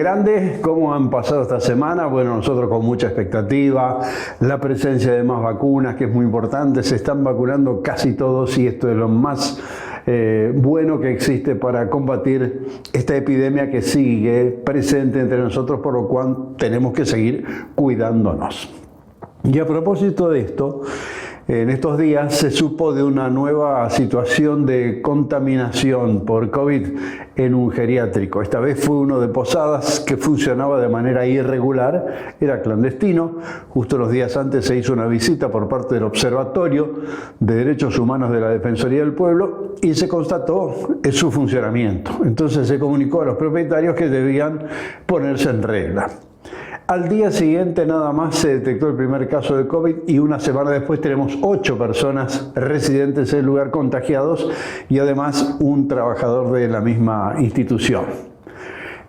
grande, ¿cómo han pasado esta semana? Bueno, nosotros con mucha expectativa, la presencia de más vacunas, que es muy importante, se están vacunando casi todos y esto es lo más bueno que existe para combatir esta epidemia que sigue presente entre nosotros, por lo cual tenemos que seguir cuidándonos. Y a propósito de esto, en estos días se supo de una nueva situación de contaminación por COVID en un geriátrico. Esta vez fue uno de Posadas que funcionaba de manera irregular, era clandestino. Justo los días antes se hizo una visita por parte del Observatorio de Derechos Humanos de la Defensoría del Pueblo y se constató su funcionamiento. Entonces se comunicó a los propietarios que debían ponerse en regla. Al día siguiente nada más se detectó el primer caso de COVID y una semana después tenemos 8 personas residentes en el lugar contagiados y además un trabajador de la misma institución.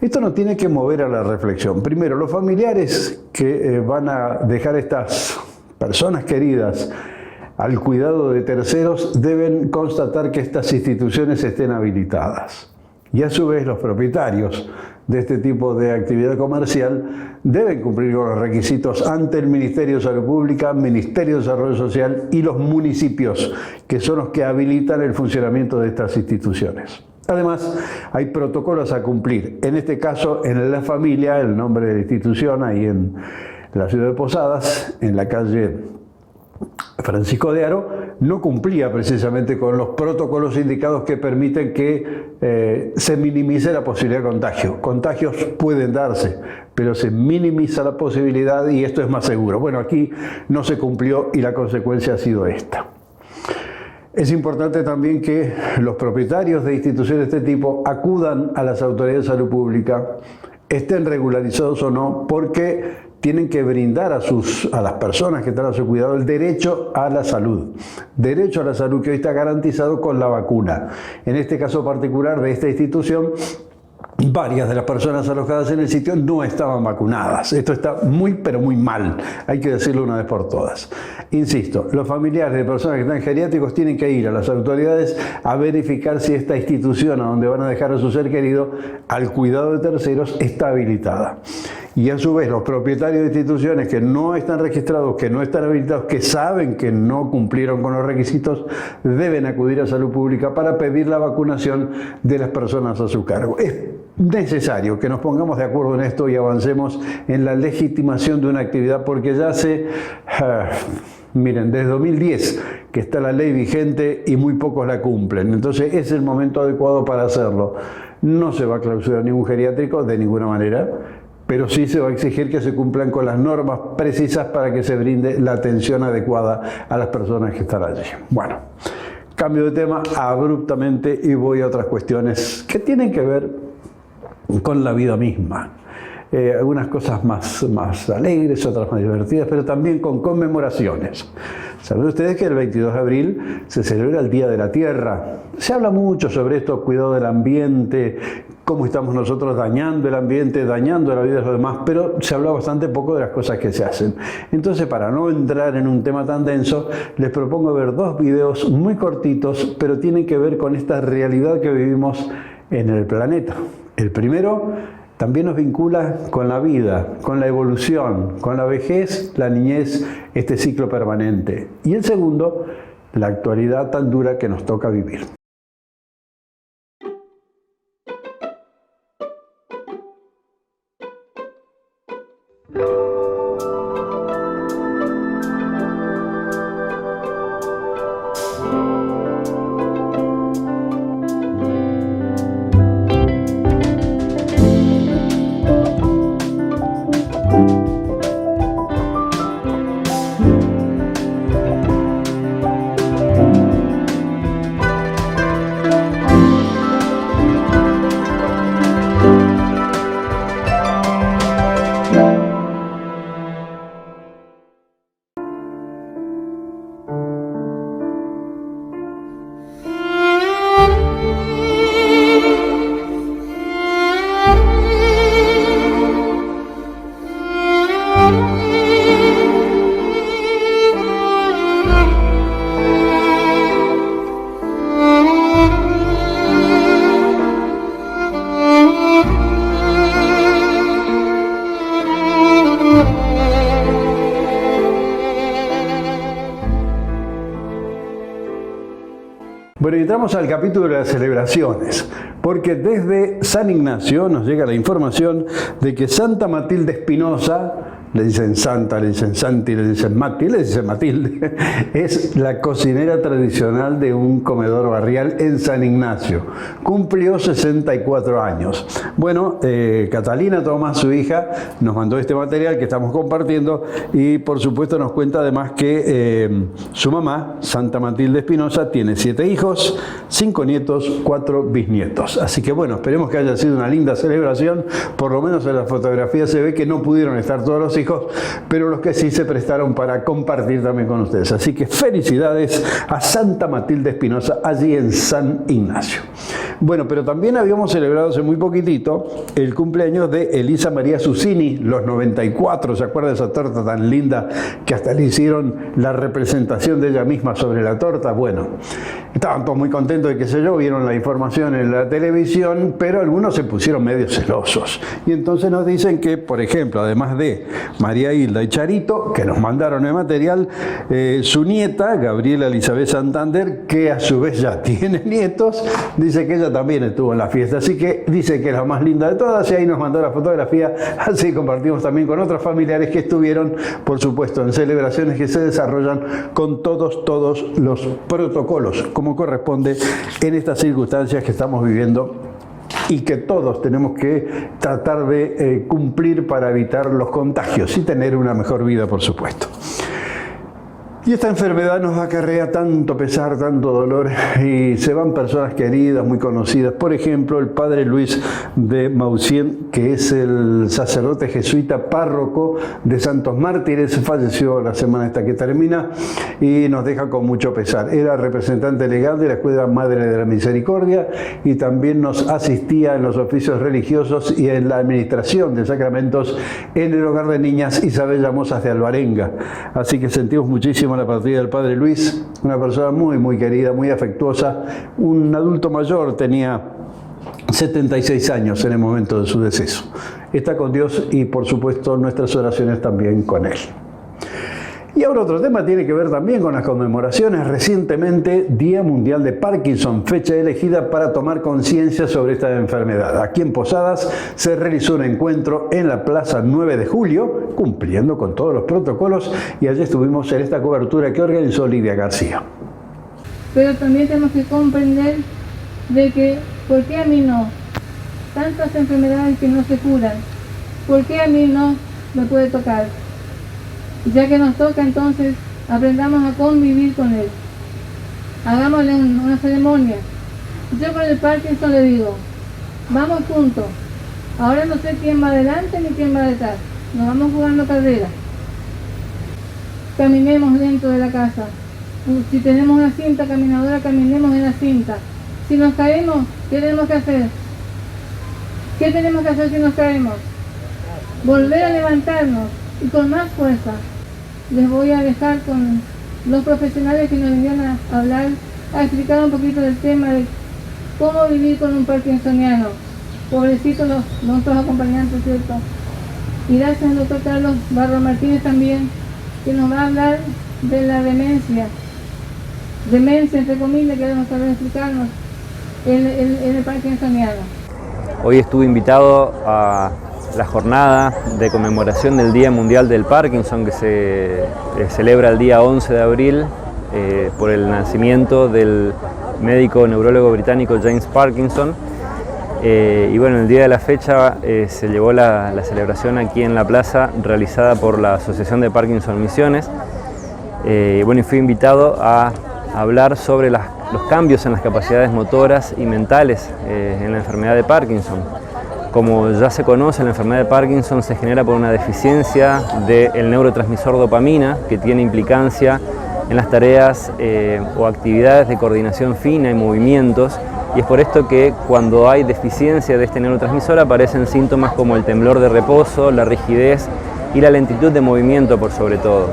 Esto nos tiene que mover a la reflexión. Primero, los familiares que van a dejar estas personas queridas al cuidado de terceros deben constatar que estas instituciones estén habilitadas. Y a su vez los propietarios de este tipo de actividad comercial deben cumplir con los requisitos ante el Ministerio de Salud Pública, Ministerio de Desarrollo Social y los municipios, que son los que habilitan el funcionamiento de estas instituciones. Además, hay protocolos a cumplir. En este caso, en La Familia, el nombre de la institución, ahí en la ciudad de Posadas, en la calle Francisco de Haro, no cumplía precisamente con los protocolos indicados que permiten que se minimice la posibilidad de contagio. Contagios pueden darse, pero se minimiza la posibilidad y esto es más seguro. Bueno, aquí no se cumplió y la consecuencia ha sido esta. Es importante también que los propietarios de instituciones de este tipo acudan a las autoridades de salud pública, estén regularizados o no, porque tienen que brindar a las personas que están a su cuidado el derecho a la salud. Derecho a la salud que hoy está garantizado con la vacuna. En este caso particular de esta institución, varias de las personas alojadas en el sitio no estaban vacunadas. Esto está muy, pero muy mal. Hay que decirlo una vez por todas. Insisto, los familiares de personas que están geriátricos tienen que ir a las autoridades a verificar si esta institución a donde van a dejar a su ser querido al cuidado de terceros está habilitada. Y a su vez los propietarios de instituciones que no están registrados, que no están habilitados, que saben que no cumplieron con los requisitos, deben acudir a salud pública para pedir la vacunación de las personas a su cargo. Es necesario que nos pongamos de acuerdo en esto y avancemos en la legitimación de una actividad, porque ya miren, desde 2010 que está la ley vigente y muy pocos la cumplen. Entonces es el momento adecuado para hacerlo. No se va a clausurar ningún geriátrico de ninguna manera, pero sí se va a exigir que se cumplan con las normas precisas para que se brinde la atención adecuada a las personas que están allí. Bueno, cambio de tema abruptamente y voy a otras cuestiones que tienen que ver con la vida misma. Algunas cosas más alegres, otras más divertidas, pero también con conmemoraciones. Saben ustedes que el 22 de abril se celebra el Día de la Tierra. Se habla mucho sobre esto, cuidado del ambiente, cómo estamos nosotros dañando el ambiente, dañando la vida de los demás, pero se habla bastante poco de las cosas que se hacen. Entonces, para no entrar en un tema tan denso, les propongo ver 2 videos muy cortitos, pero tienen que ver con esta realidad que vivimos en el planeta. El primero también nos vincula con la vida, con la evolución, con la vejez, la niñez, este ciclo permanente. Y el segundo, la actualidad tan dura que nos toca vivir. Bueno, entramos al capítulo de las celebraciones, porque desde San Ignacio nos llega la información de que Santa Matilde Espinosa, le dicen Santa, le dicen Santi, le dicen Mati, le dicen Matilde, es la cocinera tradicional de un comedor barrial en San Ignacio. Cumplió 64 años. Bueno, Catalina Tomás, su hija, nos mandó este material que estamos compartiendo y por supuesto nos cuenta además que su mamá, Santa Matilde Espinosa, tiene 7 hijos, 5 nietos, 4 bisnietos. Así que bueno, esperemos que haya sido una linda celebración. Por lo menos en la fotografía se ve que no pudieron estar todos los hijos, pero los que sí se prestaron para compartir también con ustedes. Así que felicidades a Santa Matilde Espinosa allí en San Ignacio. Bueno, pero también habíamos celebrado hace muy poquitito el cumpleaños de Elisa María Susini, los 94. ¿Se acuerda de esa torta tan linda que hasta le hicieron la representación de ella misma sobre la torta? Bueno, estaban todos muy contentos de qué sé yo, vieron la información en la televisión, pero algunos se pusieron medio celosos. Y entonces nos dicen que, por ejemplo, además de María Hilda y Charito, que nos mandaron el material, su nieta, Gabriela Elizabeth Santander, que a su vez ya tiene nietos, dice que ella también estuvo en la fiesta, así que dice que es la más linda de todas y ahí nos mandó la fotografía, así compartimos también con otros familiares que estuvieron, por supuesto, en celebraciones que se desarrollan con todos los protocolos, como corresponde en estas circunstancias que estamos viviendo y que todos tenemos que tratar de cumplir para evitar los contagios y tener una mejor vida, por supuesto. Y esta enfermedad nos acarrea tanto pesar, tanto dolor, y se van personas queridas, muy conocidas. Por ejemplo, el padre Luis de Mausien, que es el sacerdote jesuita párroco de Santos Mártires, falleció la semana esta que termina y nos deja con mucho pesar. Era representante legal de la Escuela Madre de la Misericordia y también nos asistía en los oficios religiosos y en la administración de sacramentos en el hogar de niñas Isabel Llamosas de Alvarenga. Así que sentimos muchísimo la partida del padre Luis, una persona muy querida, muy afectuosa, un adulto mayor, tenía 76 años en el momento de su deceso. Está con Dios y por supuesto nuestras oraciones también con él. Y ahora otro tema tiene que ver también con las conmemoraciones. Recientemente, Día Mundial de Parkinson, fecha elegida para tomar conciencia sobre esta enfermedad. Aquí en Posadas se realizó un encuentro en la Plaza 9 de Julio, cumpliendo con todos los protocolos, y allí estuvimos en esta cobertura que organizó Lidia García. Pero también tenemos que comprender de que, ¿por qué a mí no? Tantas enfermedades que no se curan, ¿por qué a mí no me puede tocar? Ya que nos toca, entonces aprendamos a convivir con él. Hagámosle una ceremonia. Yo con el Parkinson le digo, vamos juntos. Ahora no sé quién va adelante ni quién va detrás. Nos vamos jugando carrera. Caminemos dentro de la casa. Si tenemos una cinta caminadora, caminemos en la cinta. Si nos caemos, ¿qué tenemos que hacer? ¿Qué tenemos que hacer si nos caemos? Volver a levantarnos y con más fuerza. Les voy a dejar con los profesionales que nos vinieron a hablar, a explicar un poquito del tema de cómo vivir con un parkinsoniano. Pobrecitos nuestros acompañantes, ¿cierto? Y gracias al doctor Carlos Barro Martínez también, que nos va a hablar de la demencia. Demencia, entre comillas, que debemos saber explicarnos en el parkinsoniano. Hoy estuve invitado a la jornada de conmemoración del Día Mundial del Parkinson, que se celebra el día 11 de abril por el nacimiento del médico neurólogo británico James Parkinson. Y bueno, el día de la fecha se llevó la celebración aquí en la plaza, realizada por la Asociación de Parkinson Misiones. Bueno, y fui invitado a hablar sobre los cambios en las capacidades motoras y mentales en la enfermedad de Parkinson. Como ya se conoce, la enfermedad de Parkinson se genera por una deficiencia del neurotransmisor dopamina, que tiene implicancia en las tareas o actividades de coordinación fina y movimientos, y es por esto que cuando hay deficiencia de este neurotransmisor aparecen síntomas como el temblor de reposo, la rigidez y la lentitud de movimiento por sobre todo.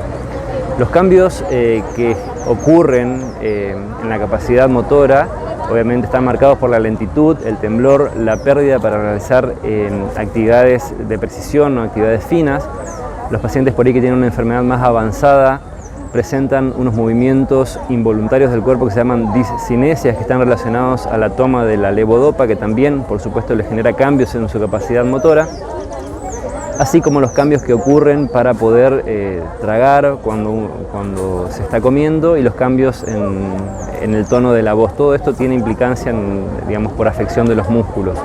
Los cambios que ocurren en la capacidad motora obviamente están marcados por la lentitud, el temblor, la pérdida para realizar actividades de precisión o actividades finas. Los pacientes por ahí que tienen una enfermedad más avanzada presentan unos movimientos involuntarios del cuerpo que se llaman discinesias, que están relacionados a la toma de la levodopa, que también, por supuesto, les genera cambios en su capacidad motora, así como los cambios que ocurren para poder tragar cuando se está comiendo y los cambios en el tono de la voz. Todo esto tiene implicancia, digamos, por afección de los músculos.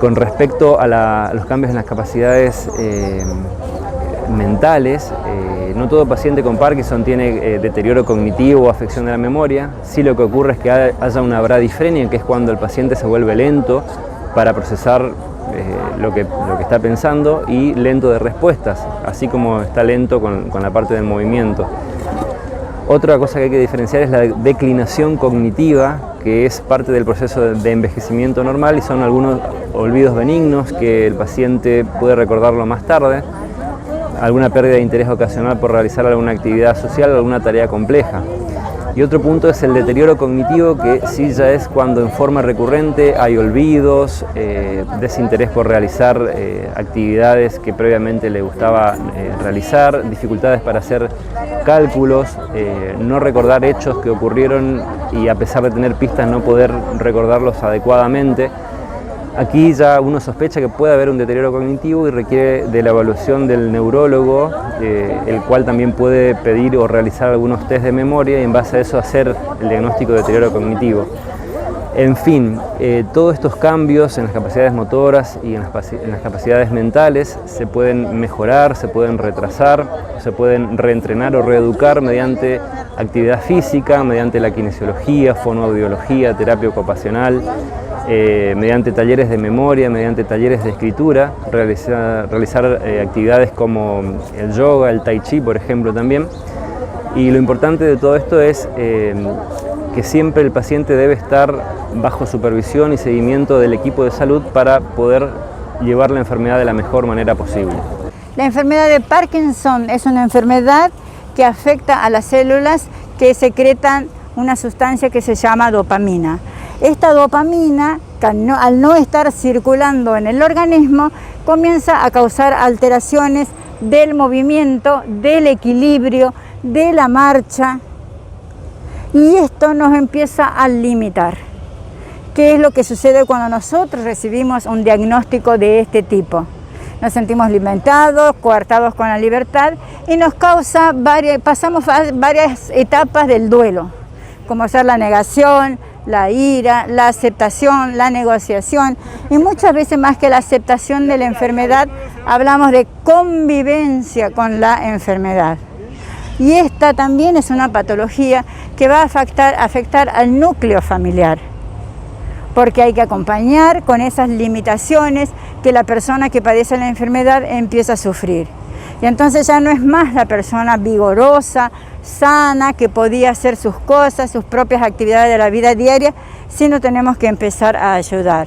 Con respecto a los cambios en las capacidades mentales, no todo paciente con Parkinson tiene deterioro cognitivo o afección de la memoria. Sí, lo que ocurre es que haya una bradifrenia, que es cuando el paciente se vuelve lento para procesar lo que está pensando y lento de respuestas, así como está lento con la parte del movimiento. Otra cosa que hay que diferenciar es la declinación cognitiva, que es parte del proceso de envejecimiento normal y son algunos olvidos benignos que el paciente puede recordarlo más tarde, alguna pérdida de interés ocasional por realizar alguna actividad social o alguna tarea compleja. Y otro punto es el deterioro cognitivo, que sí ya es cuando en forma recurrente hay olvidos, desinterés por realizar actividades que previamente le gustaba realizar, dificultades para hacer cálculos, no recordar hechos que ocurrieron y a pesar de tener pistas no poder recordarlos adecuadamente. Aquí ya uno sospecha que puede haber un deterioro cognitivo y requiere de la evaluación del neurólogo, el cual también puede pedir o realizar algunos test de memoria y en base a eso hacer el diagnóstico de deterioro cognitivo. En fin, todos estos cambios en las capacidades motoras y en las capacidades mentales se pueden mejorar, se pueden retrasar, se pueden reentrenar o reeducar mediante actividad física, mediante la kinesiología, fonoaudiología, terapia ocupacional, mediante talleres de memoria, mediante talleres de escritura, realizar actividades como el yoga, el tai chi, por ejemplo, también. Y lo importante de todo esto es que siempre el paciente debe estar bajo supervisión y seguimiento del equipo de salud para poder llevar la enfermedad de la mejor manera posible. La enfermedad de Parkinson es una enfermedad que afecta a las células que secretan una sustancia que se llama dopamina. Esta dopamina, al no estar circulando en el organismo, comienza a causar alteraciones del movimiento, del equilibrio, de la marcha, y esto nos empieza a limitar. ¿Qué es lo que sucede cuando nosotros recibimos un diagnóstico de este tipo? Nos sentimos limitados, coartados con la libertad y nos causa pasamos varias etapas del duelo, como ser la negación, la ira, la aceptación, la negociación, y muchas veces más que la aceptación de la enfermedad, hablamos de convivencia con la enfermedad. Y esta también es una patología que va a afectar al núcleo familiar, porque hay que acompañar con esas limitaciones que la persona que padece la enfermedad empieza a sufrir. Y entonces ya no es más la persona vigorosa, sana, que podía hacer sus cosas, sus propias actividades de la vida diaria, sino tenemos que empezar a ayudar.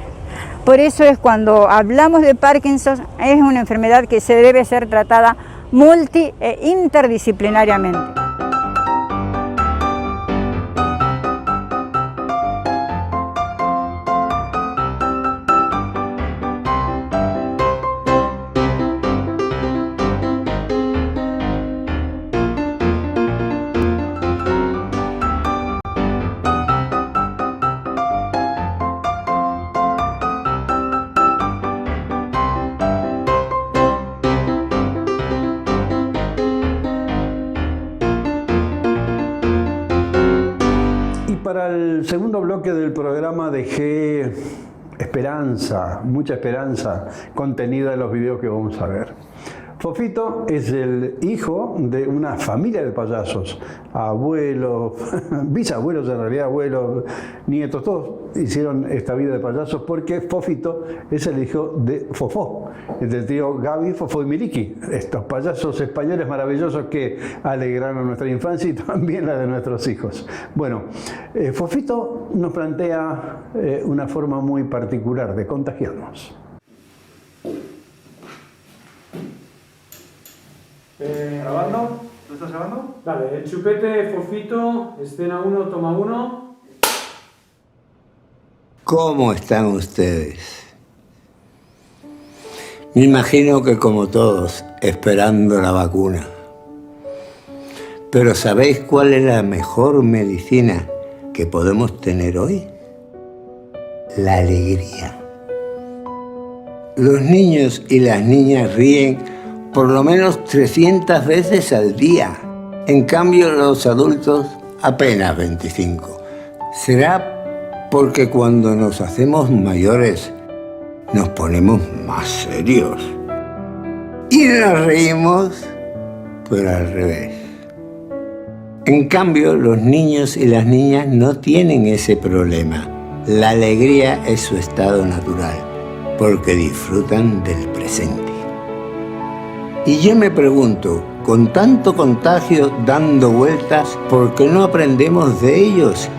Por eso es cuando hablamos de Parkinson, es una enfermedad que se debe ser tratada multi e interdisciplinariamente. Para el segundo bloque del programa dejé esperanza, mucha esperanza contenida en los videos que vamos a ver. Fofito es el hijo de una familia de payasos, abuelos, bisabuelos en realidad, abuelos, nietos, todos hicieron esta vida de payasos porque Fofito es el hijo de Fofó, del tío Gaby, Fofó y Miliki, estos payasos españoles maravillosos que alegraron nuestra infancia y también la de nuestros hijos. Bueno, Fofito nos plantea una forma muy particular de contagiarnos. ¿Grabando? ¿Tú estás grabando? Dale, el chupete, Fofito, escena 1, toma 1. ¿Cómo están ustedes? Me imagino que como todos, esperando la vacuna. Pero ¿sabéis cuál es la mejor medicina que podemos tener hoy? La alegría. Los niños y las niñas ríen por lo menos 300 veces al día. En cambio, los adultos apenas 25. ¿Será porque cuando nos hacemos mayores nos ponemos más serios y nos reímos, pero al revés? En cambio, los niños y las niñas no tienen ese problema. La alegría es su estado natural, porque disfrutan del presente. Y yo me pregunto, con tanto contagio dando vueltas, ¿por qué no aprendemos de ellos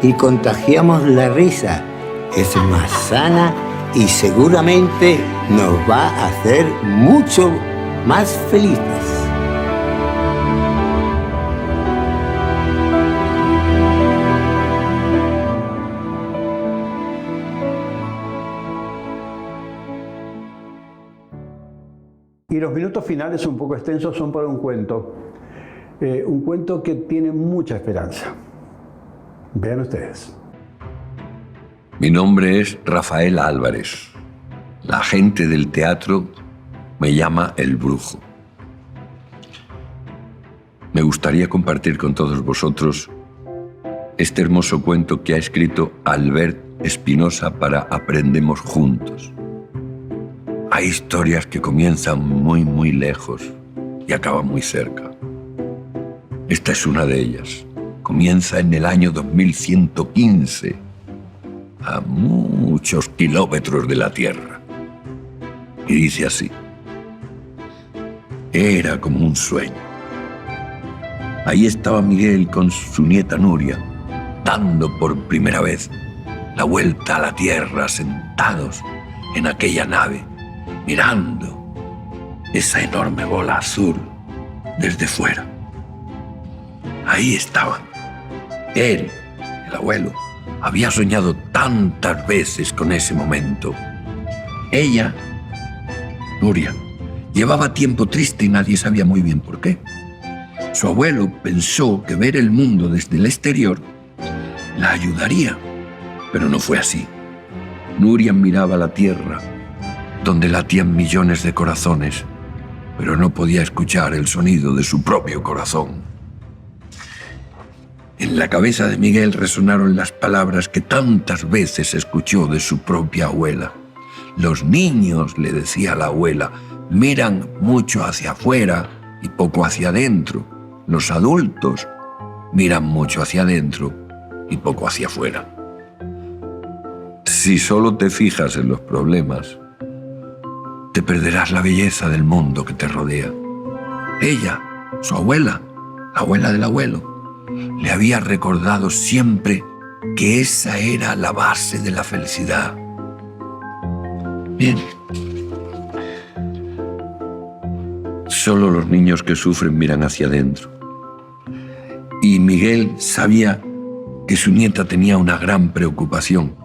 y contagiamos la risa? Es más sana y seguramente nos va a hacer mucho más felices. Y los minutos finales, un poco extensos, son para un cuento que tiene mucha esperanza. Vean ustedes. Mi nombre es Rafael Álvarez. La gente del teatro me llama El Brujo. Me gustaría compartir con todos vosotros este hermoso cuento que ha escrito Albert Espinosa para Aprendemos Juntos. Hay historias que comienzan muy, muy lejos y acaban muy cerca. Esta es una de ellas. Comienza en el año 2115, a muchos kilómetros de la Tierra. Y dice así: era como un sueño. Ahí estaba Miguel con su nieta Nuria, dando por primera vez la vuelta a la Tierra, sentados en aquella nave, mirando esa enorme bola azul desde fuera. Ahí estaban. Él, el abuelo, había soñado tantas veces con ese momento. Ella, Nuria, llevaba tiempo triste y nadie sabía muy bien por qué. Su abuelo pensó que ver el mundo desde el exterior la ayudaría, pero no fue así. Nuria miraba la tierra, donde latían millones de corazones, pero no podía escuchar el sonido de su propio corazón. En la cabeza de Miguel resonaron las palabras que tantas veces escuchó de su propia abuela. Los niños, le decía la abuela, miran mucho hacia afuera y poco hacia adentro. Los adultos miran mucho hacia adentro y poco hacia afuera. Si solo te fijas en los problemas, te perderás la belleza del mundo que te rodea. Ella, su abuela, la abuela del abuelo, le había recordado siempre que esa era la base de la felicidad. Bien. Solo los niños que sufren miran hacia adentro. Y Miguel sabía que su nieta tenía una gran preocupación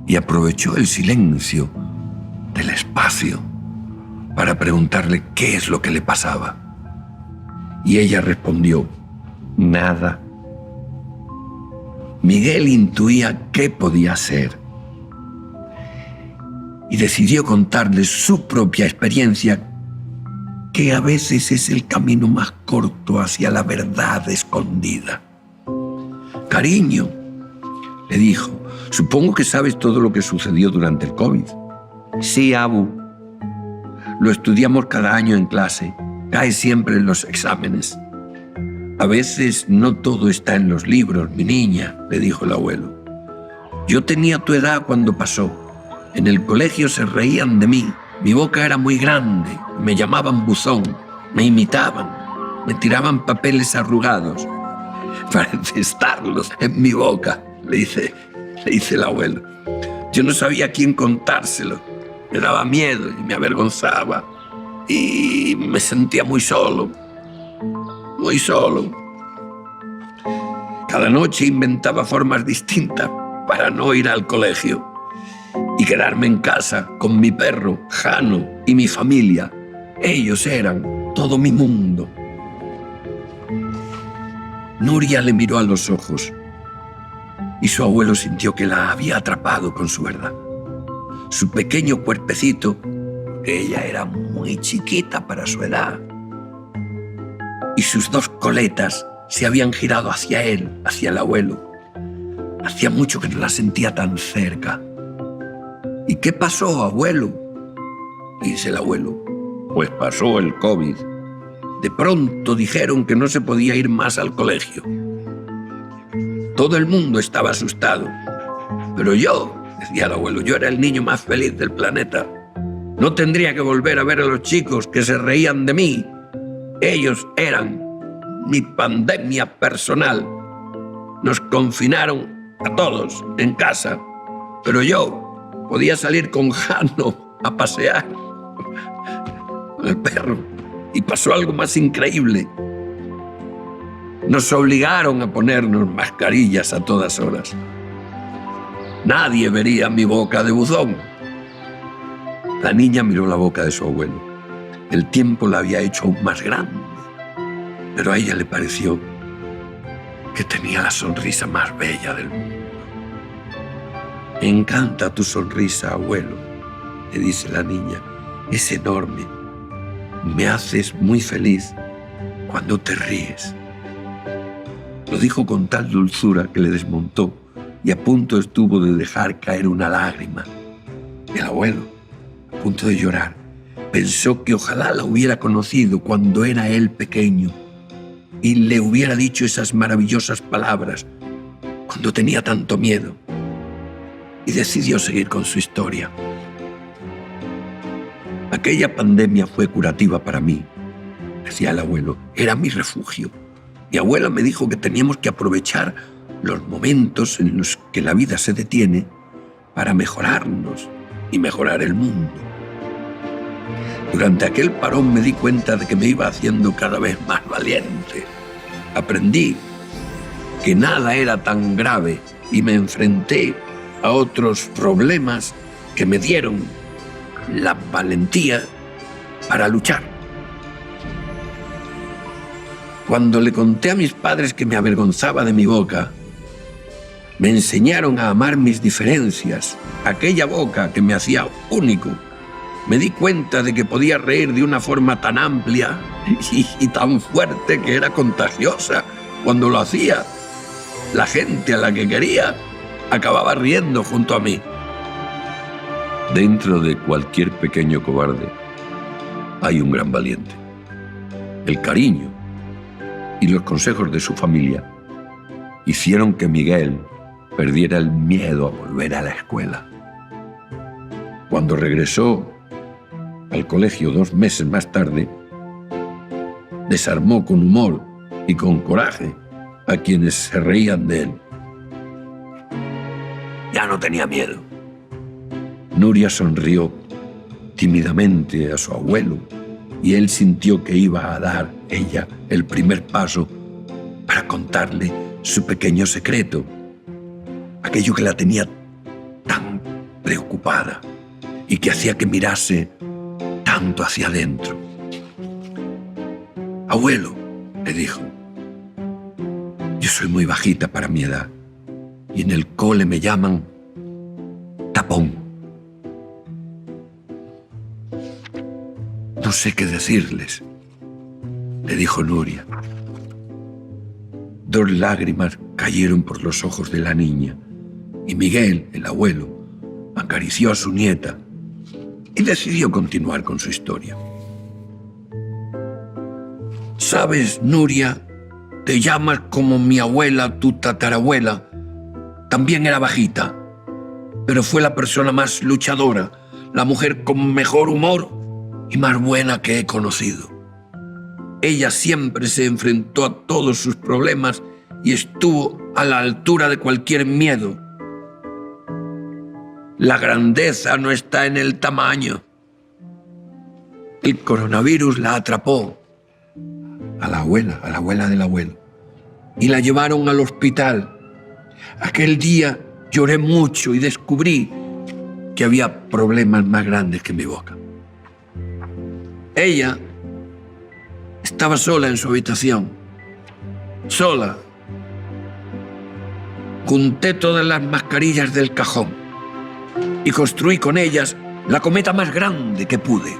y aprovechó el silencio del espacio para preguntarle qué es lo que le pasaba. Y ella respondió: nada. Miguel intuía qué podía ser y decidió contarle su propia experiencia, que a veces es el camino más corto hacia la verdad escondida. Cariño, le dijo, supongo que sabes todo lo que sucedió durante el COVID. Sí, Abu. Lo estudiamos cada año en clase. Cae siempre en los exámenes. A veces no todo está en los libros, mi niña, le dijo el abuelo. Yo tenía tu edad cuando pasó. En el colegio se reían de mí. Mi boca era muy grande. Me llamaban buzón. Me imitaban. Me tiraban papeles arrugados para encestarlos en mi boca, le dice el abuelo. Yo no sabía a quién contárselo. Me daba miedo y me avergonzaba. Y me sentía muy solo. Muy solo. Cada noche inventaba formas distintas para no ir al colegio y quedarme en casa con mi perro, Jano, y mi familia. Ellos eran todo mi mundo. Nuria le miró a los ojos y su abuelo sintió que la había atrapado con su verdad. Su pequeño cuerpecito, que ella era muy chiquita para su edad, y sus dos coletas se habían girado hacia él, hacia el abuelo. Hacía mucho que no la sentía tan cerca. ¿Y qué pasó, abuelo?, dice el abuelo. Pues pasó el COVID. De pronto dijeron que no se podía ir más al colegio. Todo el mundo estaba asustado. Pero yo, decía el abuelo, yo era el niño más feliz del planeta. No tendría que volver a ver a los chicos que se reían de mí. Ellos eran mi pandemia personal. Nos confinaron a todos en casa, pero yo podía salir con Jano a pasear con el perro. Y pasó algo más increíble. Nos obligaron a ponernos mascarillas a todas horas. Nadie vería mi boca de buzón. La niña miró la boca de su abuelo. El tiempo la había hecho aún más grande, pero a ella le pareció que tenía la sonrisa más bella del mundo. Me encanta tu sonrisa, abuelo, le dice la niña. Es enorme. Me haces muy feliz cuando te ríes. Lo dijo con tal dulzura que le desmontó y a punto estuvo de dejar caer una lágrima. El abuelo, a punto de llorar, pensó que ojalá la hubiera conocido cuando era él pequeño y le hubiera dicho esas maravillosas palabras cuando tenía tanto miedo, y decidió seguir con su historia. Aquella pandemia fue curativa para mí, decía el abuelo. Era mi refugio. Mi abuela me dijo que teníamos que aprovechar los momentos en los que la vida se detiene para mejorarnos y mejorar el mundo. Durante aquel parón me di cuenta de que me iba haciendo cada vez más valiente. Aprendí que nada era tan grave y me enfrenté a otros problemas que me dieron la valentía para luchar. Cuando le conté a mis padres que me avergonzaba de mi boca, me enseñaron a amar mis diferencias, aquella boca que me hacía único. Me di cuenta de que podía reír de una forma tan amplia y tan fuerte que era contagiosa. Cuando lo hacía, la gente a la que quería acababa riendo junto a mí. Dentro de cualquier pequeño cobarde hay un gran valiente. El cariño y los consejos de su familia hicieron que Miguel perdiera el miedo a volver a la escuela. Cuando regresó al colegio 2 meses más tarde, desarmó con humor y con coraje a quienes se reían de él. Ya no tenía miedo. Nuria sonrió tímidamente a su abuelo y él sintió que iba a dar ella el primer paso para contarle su pequeño secreto, aquello que la tenía tan preocupada y que hacía que mirase tanto hacia adentro. Abuelo, le dijo, yo soy muy bajita para mi edad y en el cole me llaman tapón. No sé qué decirles, le dijo Nuria. 2 lágrimas cayeron por los ojos de la niña y Miguel, el abuelo, acarició a su nieta y decidió continuar con su historia. ¿Sabes, Nuria? Te llamas como mi abuela, tu tatarabuela. También era bajita, pero fue la persona más luchadora, la mujer con mejor humor y más buena que he conocido. Ella siempre se enfrentó a todos sus problemas y estuvo a la altura de cualquier miedo. La grandeza no está en el tamaño. El coronavirus la atrapó a la abuela del abuelo, y la llevaron al hospital. Aquel día lloré mucho y descubrí que había problemas más grandes que mi boca. Ella estaba sola en su habitación, sola junté todas las mascarillas del cajón y construí con ellas la cometa más grande que pude.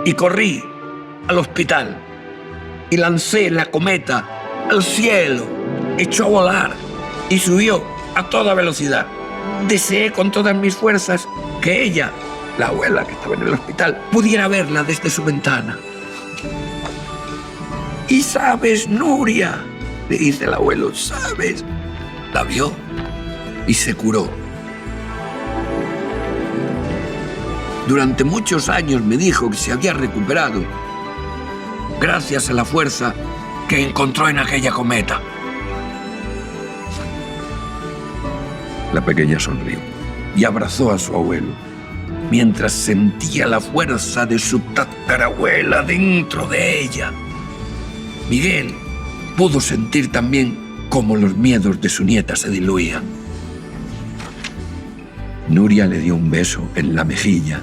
Y corrí al hospital y lancé la cometa al cielo. Echó a volar y subió a toda velocidad. Deseé con todas mis fuerzas que ella, la abuela que estaba en el hospital, pudiera verla desde su ventana. ¿Y sabes, Nuria?, le dice el abuelo, ¿sabes? La vio y se curó. Durante muchos años me dijo que se había recuperado gracias a la fuerza que encontró en aquella cometa. La pequeña sonrió y abrazó a su abuelo, mientras sentía la fuerza de su tatarabuela dentro de ella. Miguel pudo sentir también cómo los miedos de su nieta se diluían. Nuria le dio un beso en la mejilla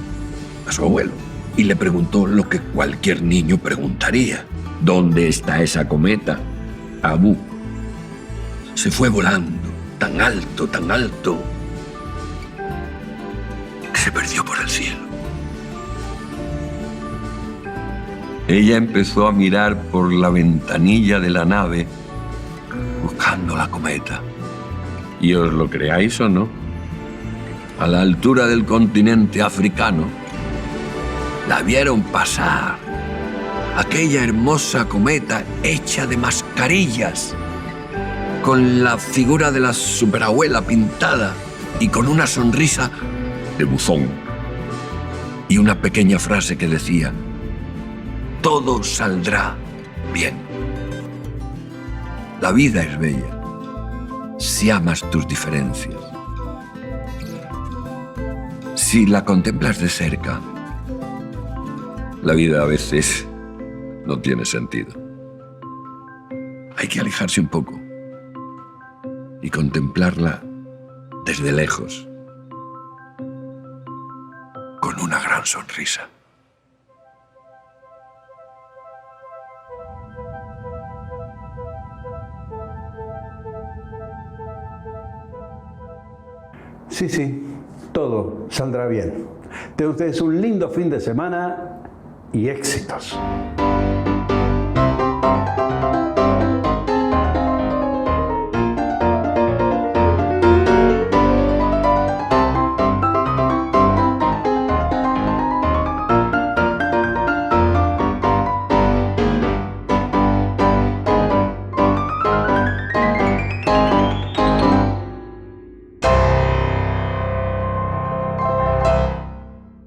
a su abuelo y le preguntó lo que cualquier niño preguntaría. ¿Dónde está esa cometa, Abu? Se fue volando tan alto, que se perdió por el cielo. Ella empezó a mirar por la ventanilla de la nave buscando la cometa. Y os lo creáis o no, a la altura del continente africano, la vieron pasar, aquella hermosa cometa hecha de mascarillas, con la figura de la superabuela pintada y con una sonrisa de buzón. Y una pequeña frase que decía, todo saldrá bien. La vida es bella si amas tus diferencias. Si la contemplas de cerca, la vida a veces no tiene sentido. Hay que alejarse un poco y contemplarla desde lejos, con una gran sonrisa. Sí, todo saldrá bien. Tengan ustedes un lindo fin de semana y éxitos.